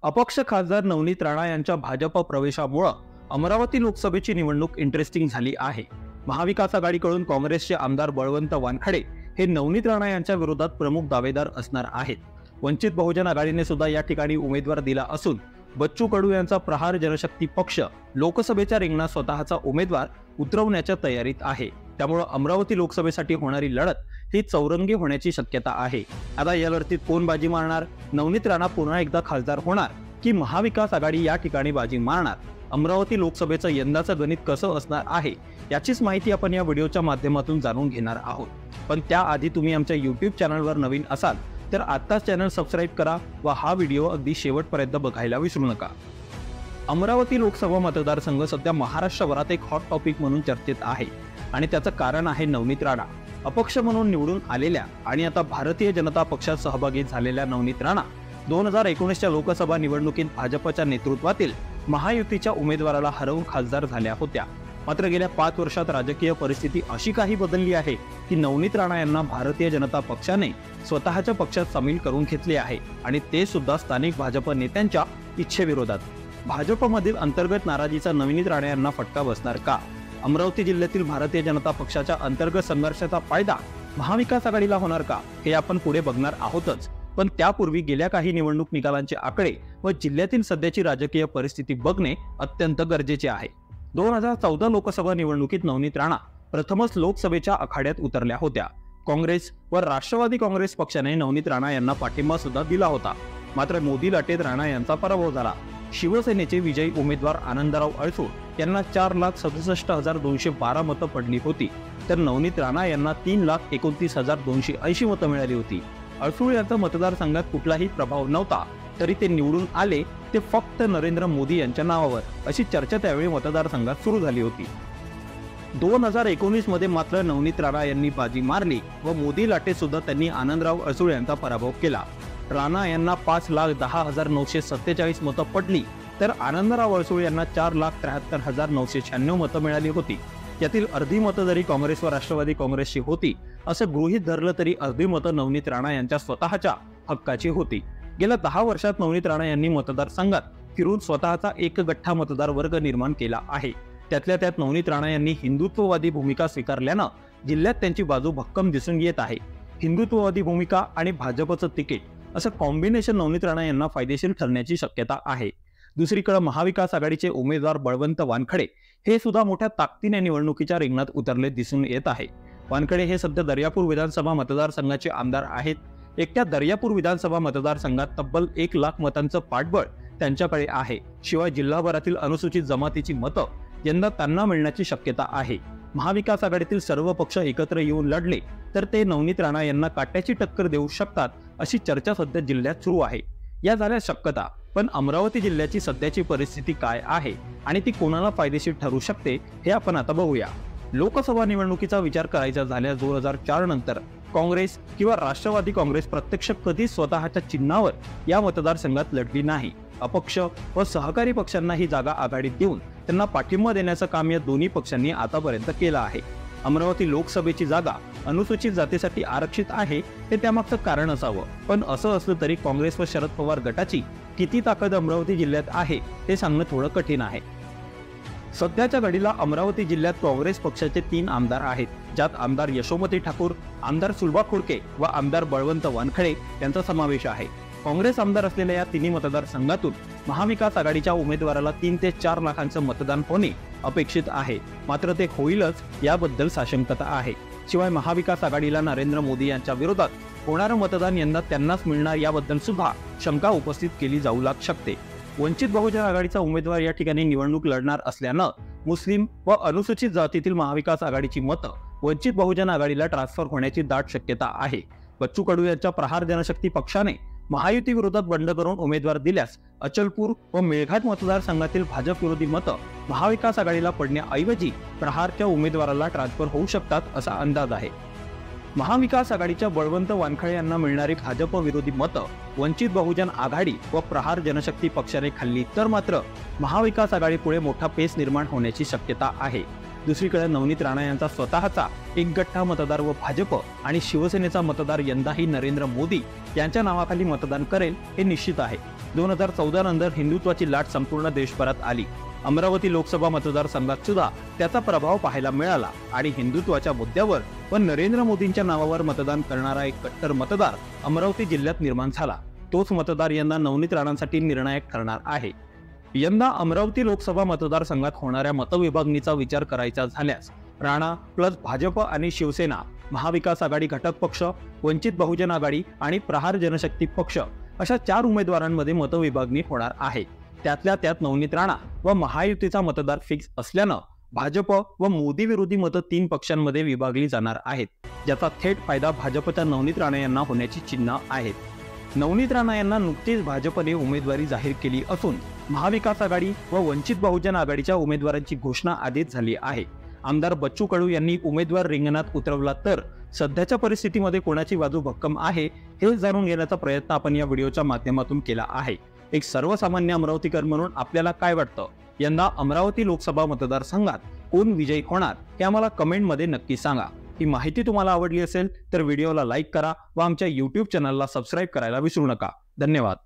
अपक्ष खासदार नवनीत राणा यांच्या भाजप प्रवेशामुळे अमरावती लोकसभेची निवडणूक इंटरेस्टिंग झाली आहे। महाविकास आघाडीकडून काँग्रेसचे आमदार बळवंत वानखडे हे नवनीत राणा यांच्या विरोधात प्रमुख दावेदार असणार आहेत। वंचित बहुजन आघाडीने सुद्धा या ठिकाणी उमेदवार दिला असून बच्चू कडू यांचा प्रहार जनशक्ती पक्ष लोकसभेच्या रिंगणात स्वतःचा उमेदवार उतरवण्याच्या तयारीत आहे। त्यामुळे अमरावती लोकसभेसाठी होणारी लढत ही चौरंगी होण्याची शक्यता आहे। आता या लढतीत कोण बाजी मारणार? नवनीत राणा पुन्हा एकदा खासदार होणार की महाविकास आघाडी या ठिकाणी बाजी मारणार? अमरावती लोकसभेचं यंदाचं गणित कसं असणार आहे याचीच माहिती आपण या व्हिडिओच्या माध्यमातून जाणून घेणार आहोत। पण त्याआधी तुम्ही आमच्या YouTube चॅनलवर नवीन असाल तर आत्ताच चॅनल सबस्क्राइब करा व हा व्हिडिओ अगदी शेवटपर्यंत बघायला विसरू नका। अमरावती लोकसभा मतदारसंघ सध्या महाराष्ट्रभरात एक हॉट टॉपिक म्हणून चर्चेत आहे आणि त्याचं कारण आहे नवनीत राणा। अपक्ष म्हणून निवडून आलेल्या आणि आता भारतीय जनता पक्षात सहभागी झालेल्या नवनीत राणा 2019च्या लोकसभा निवडणुकीत भाजपच्या नेतृत्वातील महायुतीच्या उमेदवाराला हरवून खासदार झाल्या होत्या। मात्र गेल्या 5 वर्षात राजकीय परिस्थिती अशी काही बदलली आहे की नवनीत राणा यांना भारतीय जनता पक्षाने स्वतःच्या पक्षात सामील करून घेतले आहे आणि ते सुद्धा स्थानिक भाजप नेत्यांच्या इच्छेविरोधात। भाजपमधील अंतर्गत नाराजीचा नवनीत राणा यांना फटका बसणार का? अमरावती जिल्ह्यातील भारतीय जनता पक्षाच्या अंतर्गत संघर्षाचा फायदा महाविकास आघाडीला होणार का हे आपण पुढे बघणार आहोतच। पण त्यापूर्वी गेल्या काही निवडणूक निकालांचे आकडे व जिल्ह्यातील सध्याची राजकीय परिस्थिती बघणे अत्यंत गरजेचे आहे। 2014 लोकसभा निवडणुकीत नवनीत राणा प्रथमच लोकसभेच्या आखाड्यात उतरल्या होत्या। काँग्रेस व राष्ट्रवादी काँग्रेस पक्षाने नवनीत राणा यांना पाठिंबा सुद्धा दिला होता। मात्र मोदी लाटेत राणा यांचा पराभव झाला। शिवसेनेचे विजयी उमेदवार आनंदराव अडसूळ यांना 4,67,212 मतं पडली होती, तर नवनीत राणा यांना 3,29,280 मतं मिळाली होती। अडसूळ यांचा मतदारसंघात कुठलाही प्रभाव नव्हता, तरी ते निवडून आले ते फक्त नरेंद्र मोदी यांच्या नावावर, अशी चर्चा त्यावेळी मतदारसंघात सुरू झाली होती। 2019 मध्ये मात्र नवनीत राणा यांनी बाजी मारली व मोदी लाटेत सुद्धा त्यांनी आनंदराव अडसूळ यांचा पराभव केला। राणा यांना 5,10,947 मतं पडली, तर आनंदराव अडसूळ यांना 4,73,996 मतं मिळाली होती। यातील अर्धी मतं जरी काँग्रेस व राष्ट्रवादी काँग्रेसची होती असं गृहीत धरलं तरी अर्धी मतं नवनीत राणा यांच्या स्वतःच्या हक्काची होती। गेल्या 10 वर्षात नवनीत राणा यांनी मतदारसंघात फिरून स्वतःचा एक गठ्ठा मतदार वर्ग निर्माण केला आहे। त्यातल्या त्यात नवनीत राणा यांनी हिंदुत्ववादी भूमिका स्वीकारल्यानं जिल्ह्यात त्यांची बाजू भक्कम दिसून येत आहे। हिंदुत्ववादी भूमिका आणि भाजपचं तिकीट असं कॉम्बिनेशन नवनीत राणा यांना फायदेशीर ठरण्याची शक्यता आहे। दुसरीकडे महाविकास आघाडीचे उमेदवार बळवंत वानखडे हे सुद्धा मोठ्या ताकदीने निवडणुकीच्या रिंगणात उतरले दिसून येत आहे। वानखडे हे सध्या दर्यापूर विधानसभा मतदारसंघाचे आमदार आहेत। एकट्या दर्यापूर विधानसभा मतदारसंघात तब्बल 1 लाख मतांचं पाठबळ त्यांच्याकडे आहे। शिवाय जिल्हाभरातील अनुसूचित जमातीची मतं यंदा त्यांना मिळण्याची शक्यता आहे। महाविकास आघाडीतील सर्व पक्ष एकत्र येऊन लढले तर ते नवनीत राणा यांना काट्याची टक्कर देऊ शकतात, अशी चर्चा सध्या जिल्ह्यात सुरू आहे। या झाल्या शक्यता, पण अमरावती जिल्ह्याची सध्याची परिस्थिती काय आहे आणि ती कोणाला फायदेशीर ठरू शकते हे आपण आता बघूया। लोकसभा निवडणुकीचा विचार करायचा झाल्यास 2004 नंतर काँग्रेस किंवा राष्ट्रवादी काँग्रेस प्रत्यक्ष कधीच स्वतःच्या चिन्हावर या मतदारसंघात लढली नाही। अपक्ष व सहकारी पक्षांना ही जागा आघाडीत देऊन त्यांना पाठिंबा देण्याचं काम या दोन्ही पक्षांनी आतापर्यंत केलं आहे। अमरावती लोकसभेची जागा अनुसूचित जातीसाठी आरक्षित आहे हे त्यामागचं कारण असावं, पण असं असलं तरी काँग्रेस व शरद पवार गटाची किती ताकद अमरावती जिल्ह्यात आहे हे सांगणं थोडं कठीण आहे। सध्याच्या घडीला अमरावती जिल्ह्यात काँग्रेस पक्षाचे 3 आमदार आहेत, ज्यात आमदार यशोमती ठाकूर, आमदार सुलभा खोडके व आमदार बळवंत वानखडे यांचा समावेश आहे। काँग्रेस आमदार असलेल्या या तिन्ही मतदारसंघातून महाविकास आघाडीच्या उमेदवाराला 3 ते 4 लाखांचं मतदान होणे अपेक्षित आहे। मात्र ते होईलच याबद्दल साशंकता आहे। शिवाय महाविकास आघाडीला नरेंद्र मोदी यांच्या विरोधात होणारं मतदान यंदा त्यांनाच मिळणार याबद्दल सुद्धा शंका उपस्थित केली जाऊ शकते। वंचित बहुजन आघाडीचा उमेदवार या ठिकाणी निवडणूक लढणार असल्यानं मुस्लिम व अनुसूचित जातीतील महाविकास आघाडीची मतं वंचित बहुजन आघाडीला ट्रान्सफर होण्याची दाट शक्यता आहे। बच्चू कडू यांच्या प्रहार जनशक्ती पक्षाने महायुती विरोधात बंड करून उमेदवार दिल्यास अचलपूर व मेळघाट मतदारसंघातील भाजप विरोधी मतं महाविकास आघाडीला पडण्याऐवजी प्रहारच्या उमेदवाराला ट्रान्सफर होऊ शकतात असा अंदाज आहे। महाविकास आघाडीच्या बळवंत वानखडे यांना मिळणारी भाजप विरोधी मतं वंचित बहुजन आघाडी व प्रहार जनशक्ती पक्षाने खाल्ली तर मात्र महाविकास आघाडीपुढे मोठा पेच निर्माण होण्याची शक्यता आहे। दुसरीकडे नवनीत राणा यांचा स्वतःचा एक गठ्ठा मतदार व भाजप आणि शिवसेनेचा मतदार यंदाही नरेंद्र मोदी यांच्या नावाखाली मतदान करेल हे निश्चित आहे। 2014 नंतर हिंदुत्वाची लाट संपूर्ण देशभरात आली. अमरावती लोकसभा मतदारसंघात सुद्धा त्याचा प्रभाव पाहायला मिळाला आणि हिंदुत्वाच्या मुद्द्यावर व नरेंद्र मोदींच्या नावावर मतदान करणारा एक कट्टर मतदार अमरावती जिल्ह्यात निर्माण झाला. तोच मतदार यंदा नवनीत राणांसाठी निर्णायक ठरणार आहे. यंदा अमरावती लोकसभा मतदारसंघात होणाऱ्या मतविभागणीचा विचार करायचा झाल्यास राणा प्लस भाजप आणि शिवसेना, महाविकास आघाडी घटक पक्ष, वंचित बहुजन आघाडी आणि प्रहार जनशक्ती पक्ष अशा 4 उमेदवारांमध्ये मतविभागणी होणार आहे. त्यातल्या त्यात नवनीत राणा व महायुतीचा मतदार फिक्स असल्यानं भाजप व मोदी विरोधी मतं 3 पक्षांमध्ये विभागली जाणार आहेत, ज्याचा थेट फायदा भाजपच्या नवनीत राणा यांना होण्याची चिन्ह आहेत. नवनीत राणा यांना नुकतीच भाजपने उमेदवारी जाहीर केली असून महाविकास आघाडी व वंचित बहुजन आघाडीच्या उमेदवारांची घोषणा आधीच झाली आहे. आमदार बच्चू कडू यांनी उमेदवार रिंगणात उतरवला तर सध्याच्या परिस्थितीमध्ये कोणाची बाजू भक्कम आहे हे जाणून घेण्याचा प्रयत्न आपण या व्हिडिओच्या माध्यमातून केला आहे. एक सर्वसामान्य अमरावतीकर म्हणून आपल्याला काय वाटतं, यंदा अमरावती लोकसभा मतदारसंघात कोण विजयी होणार हे आम्हाला कमेंटमध्ये नक्की सांगा. ही माहिती तुम्हाला आवडली असेल तर व्हिडिओला लाईक करा व आमच्या YouTube चॅनलला सबस्क्राईब करायला विसरू नका. धन्यवाद.